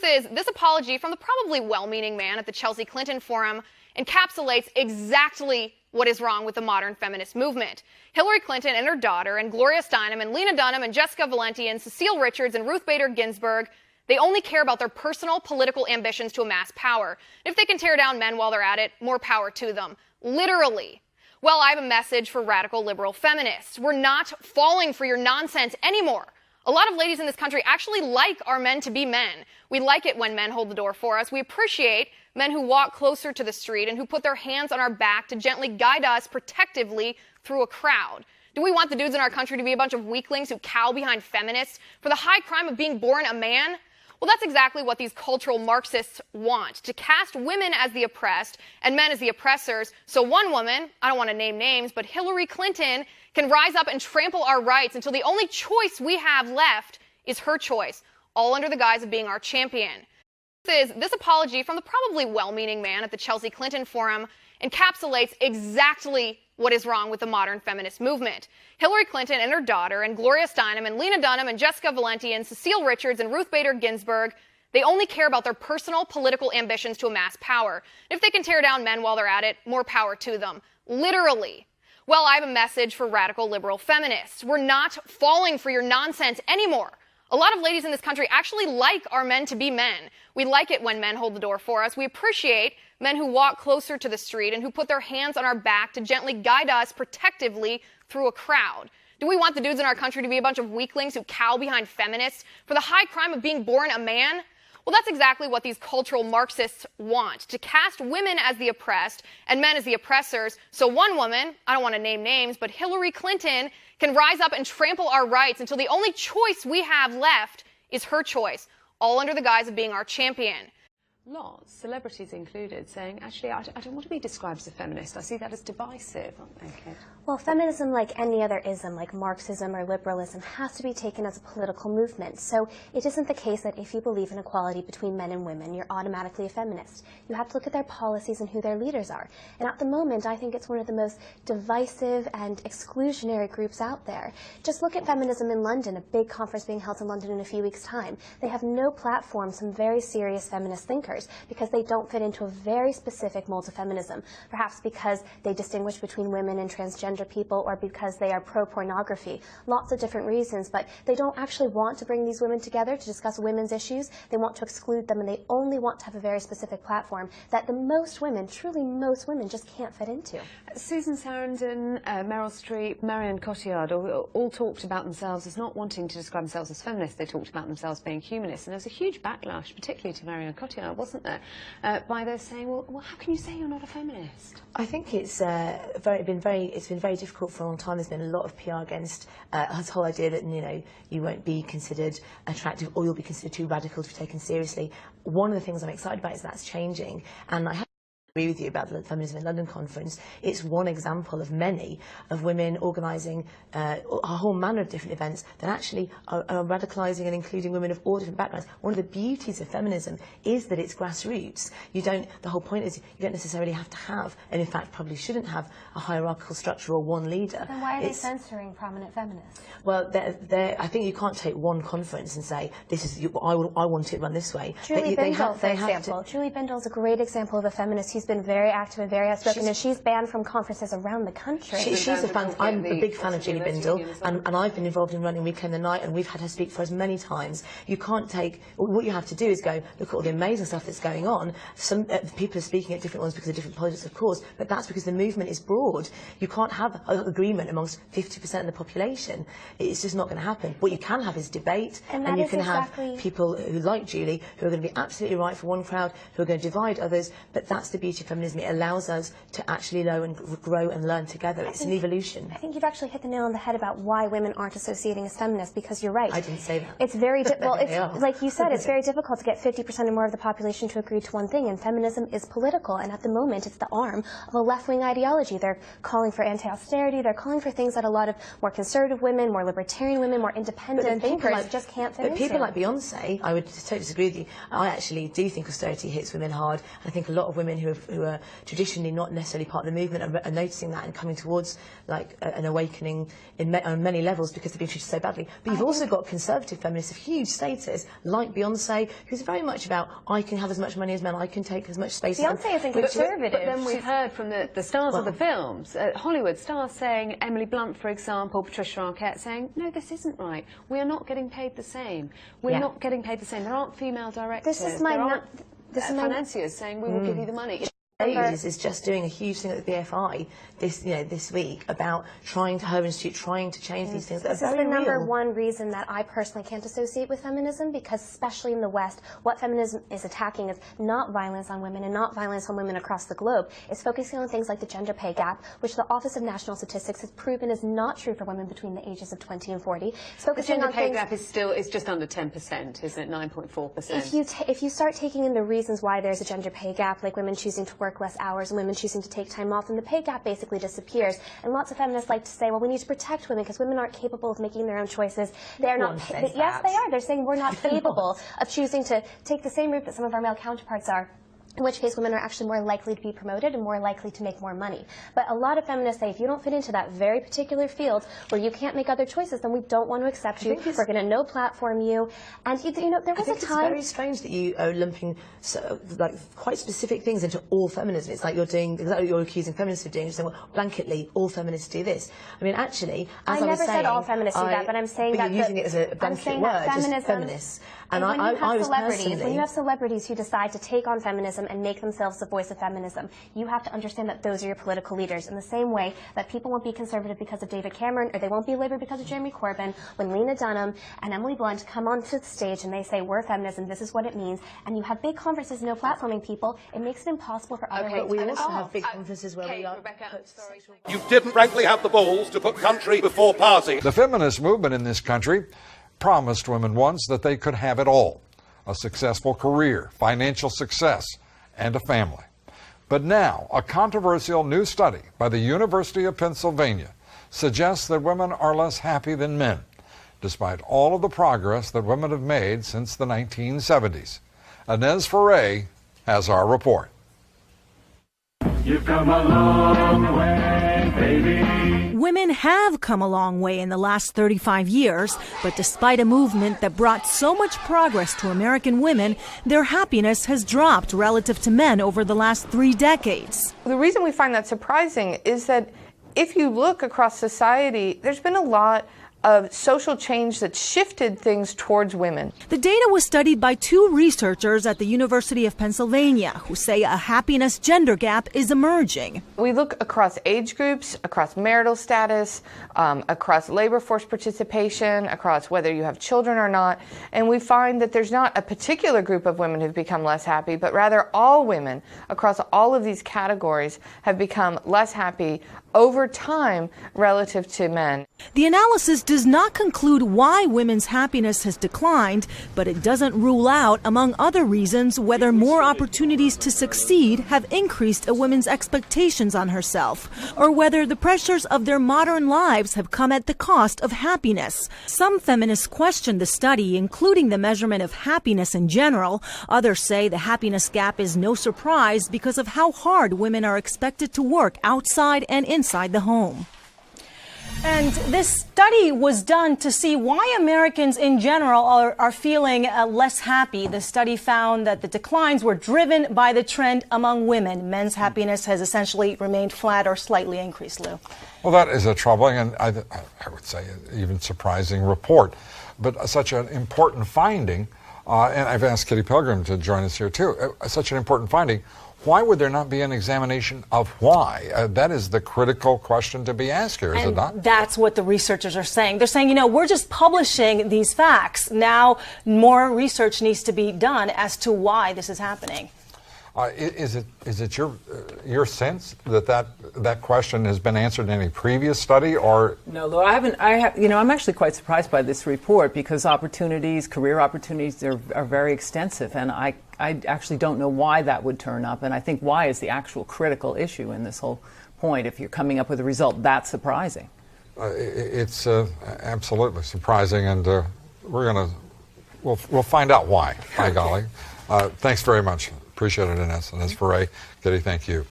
This apology from the probably well-meaning man at the Chelsea Clinton Forum encapsulates exactly what is wrong with the modern feminist movement. Hillary Clinton and her daughter, and Gloria Steinem and Lena Dunham and Jessica Valenti and Cecile Richards and Ruth Bader Ginsburg, they only care about their personal political ambitions to amass power. If they can tear down men while they're at it, more power to them. Literally. Well, I have a message for radical liberal feminists. We're not falling for your nonsense anymore. A lot of ladies in this country actually like our men to be men. We like it when men hold the door for us. We appreciate men who walk closer to the street and who put their hands on our back to gently guide us protectively through a crowd. Do we want the dudes in our country to be a bunch of weaklings who cow behind feminists for the high crime of being born a man? Well, that's exactly what these cultural Marxists want, to cast women as the oppressed and men as the oppressors, so one woman, I don't want to name names, but Hillary Clinton, can rise up and trample our rights until the only choice we have left is her choice, all under the guise of being our champion. This apology from the probably well-meaning man at the Chelsea Clinton Forum encapsulates exactly what is wrong with the modern feminist movement. Hillary Clinton and her daughter, and Gloria Steinem and Lena Dunham and Jessica Valenti and Cecile Richards and Ruth Bader Ginsburg, they only care about their personal political ambitions to amass power. If they can tear down men while they're at it, more power to them. Literally. Well, I have a message for radical liberal feminists. We're not falling for your nonsense anymore. A lot of ladies in this country actually like our men to be men. We like it when men hold the door for us. We appreciate men who walk closer to the street and who put their hands on our back to gently guide us protectively through a crowd. Do we want the dudes in our country to be a bunch of weaklings who cow behind feminists for the high crime of being born a man? Well, that's exactly what these cultural Marxists want, to cast women as the oppressed and men as the oppressors, so one woman, I don't want to name names, but Hillary Clinton, can rise up and trample our rights until the only choice we have left is her choice, all under the guise of being our champion. Lots, celebrities included, saying, actually, I don't want to be described as a feminist. I see that as divisive, aren't they, Kate? Well, feminism, like any other ism, like Marxism or liberalism, has to be taken as a political movement. So it isn't the case that if you believe in equality between men and women, you're automatically a feminist. You have to look at their policies and who their leaders are. And at the moment, I think it's one of the most divisive and exclusionary groups out there. Just look at Feminism in London, a big conference being held in London in a few weeks' time. They have no platform, some very serious feminist thinkers, because they don't fit into a very specific mold of feminism, perhaps because they distinguish between women and transgender people, or because they are pro-pornography. Lots of different reasons, but they don't actually want to bring these women together to discuss women's issues. They want to exclude them, and they only want to have a very specific platform that the most women, truly most women, just can't fit into. Susan Sarandon, Meryl Streep, Marion Cotillard all talked about themselves as not wanting to describe themselves as feminists. They talked about themselves being humanists, and there was a huge backlash, particularly to Marion Cotillard, wasn't there, by those saying, well, how can you say you're not a feminist? I think it's been very difficult for a long time. There's been a lot of PR against this whole idea that, you know, you won't be considered attractive or you'll be considered too radical to be taken seriously. One of the things I'm excited about is that's changing, and I agree with you about the Feminism in London conference. It's one example of many of women organising a whole manner of different events that actually are radicalising and including women of all different backgrounds. One of the beauties of feminism is that it's grassroots. The whole point is you don't necessarily have to have, and in fact probably shouldn't have, a hierarchical structure or one leader. Then why are they censoring prominent feminists? Well, I think you can't take one conference and say, this is, I want it run this way. Julie Bindel, for example. Julie Bindel is a great example of a feminist who's been very active and very outspoken, and she's banned from conferences around the country. She's a fan. I'm a big fan of Julie Bindel, and I've been involved in running Weekend and Night, and we've had her speak for us many times. You can't take, what you have to do is go, look at all the amazing stuff that's going on. Some people are speaking at different ones because of different politics, of course, but that's because the movement is broad. You can't have an agreement amongst 50% of the population. It's just not going to happen. What you can have is debate, and you can have people who, like Julie, who are going to be absolutely right for one crowd, who are going to divide others, but that's the beauty of feminism. It allows us to actually grow and learn together. It's an evolution. I think you've actually hit the nail on the head about why women aren't associating as feminists, because you're right. I didn't say that. It's very well, it's like you said, it's very difficult to get 50% or more of the population to agree to one thing, and feminism is political, and at the moment it's the arm of a left-wing ideology. They're calling for anti-austerity, they're calling for things that a lot of more conservative women, more libertarian women, more independent thinkers just can't fit into. But people like Beyonce, I would totally disagree with you. I actually do think austerity hits women hard. I think a lot of women who have who are traditionally not necessarily part of the movement are noticing that and coming towards like an awakening on many levels because they've been treated so badly. But you've also got conservative feminists of huge status, like Beyonce, who's very much about, I can have as much money as men, I can take as much space as men. Beyonce isn't conservative. But then we've heard from the stars of the films, Hollywood stars saying, Emily Blunt, for example, Patricia Arquette saying, no, this isn't right. We are not getting paid the same. We're not getting paid the same. There aren't female directors. This is my financiers saying, we will give you the money. Is just doing a huge thing at the BFI this week about her institute trying to change these things. This is the number one reason that I personally can't associate with feminism, because especially in the West, what feminism is attacking is not violence on women and not violence on women across the globe. It's focusing on things like the gender pay gap, which the Office of National Statistics has proven is not true for women between the ages of 20 and 40. It's focusing the gender on pay things, gap is just under 10%, isn't it? 9.4%. If you start taking in the reasons why there's a gender pay gap, like women choosing to work less hours and women choosing to take time off, and the pay gap basically disappears. And lots of feminists like to say, well, we need to protect women because women aren't capable of making their own choices. They're not. Yes, they are. They're saying we're not capable of choosing to take the same route that some of our male counterparts are. In which case women are actually more likely to be promoted and more likely to make more money. But a lot of feminists say if you don't fit into that very particular field where you can't make other choices, then we don't want to accept you. We're going to no platform you. And you know, there was a time. It's very strange that you are lumping like quite specific things into all feminism. It's like you're doing exactly what you're accusing feminists of doing. You're saying, well, blanketly, all feminists do this. I mean, actually, as I was saying, never said all feminists do that, but I'm saying that you're using it as a blanket word, just feminists. And when you have celebrities who decide to take on feminism and make themselves the voice of feminism, you have to understand that those are your political leaders. In the same way that people won't be conservative because of David Cameron, or they won't be Labour because of Jeremy Corbyn, when Lena Dunham and Emily Blunt come onto the stage and they say, we're feminism, this is what it means, and you have big conferences, no platforming people, it makes it impossible for other but we also have big conferences where we are... You didn't frankly have the balls to put country before party. The feminist movement in this country promised women once that they could have it all: a successful career, financial success, and a family. But now, a controversial new study by the University of Pennsylvania suggests that women are less happy than men, despite all of the progress that women have made since the 1970s. Inez Ferre has our report. You've come a long way, baby. Women have come a long way in the last 35 years, but despite a movement that brought so much progress to American women, their happiness has dropped relative to men over the last 3 decades. The reason we find that surprising is that if you look across society, there's been a lot of social change that shifted things towards women. The data was studied by 2 researchers at the University of Pennsylvania who say a happiness gender gap is emerging. We look across age groups, across marital status, across labor force participation, across whether you have children or not, and we find that there's not a particular group of women who've become less happy, but rather all women across all of these categories have become less happy over time relative to men. The analysis does not conclude why women's happiness has declined, but it doesn't rule out, among other reasons, whether more opportunities to succeed have increased a woman's expectations on herself, or whether the pressures of their modern lives have come at the cost of happiness. Some feminists question the study, including the measurement of happiness in general. Others say the happiness gap is no surprise because of how hard women are expected to work outside and inside the home. And this study was done to see why Americans in general are feeling less happy. The study found that the declines were driven by the trend among women. Men's happiness has essentially remained flat or slightly increased, Lou. Well, that is a troubling and I would say even surprising report. But such an important finding, and I've asked Kitty Pilgrim to join us here too, such an important finding. Why would there not be an examination of why? That is the critical question to be asked here, is it not? That's what the researchers are saying. They're saying, you know, we're just publishing these facts. Now more research needs to be done as to why this is happening. Is it your sense that question has been answered in any previous study, or no, Lou, I haven't. I'm actually quite surprised by this report because career opportunities are very extensive, and I actually don't know why that would turn up, and I think why is the actual critical issue in this whole point. If you're coming up with a result that's surprising, it's absolutely surprising, and we'll find out why. By golly, thanks very much. Appreciate it, Ines. And as for Ray, Kitty, thank you.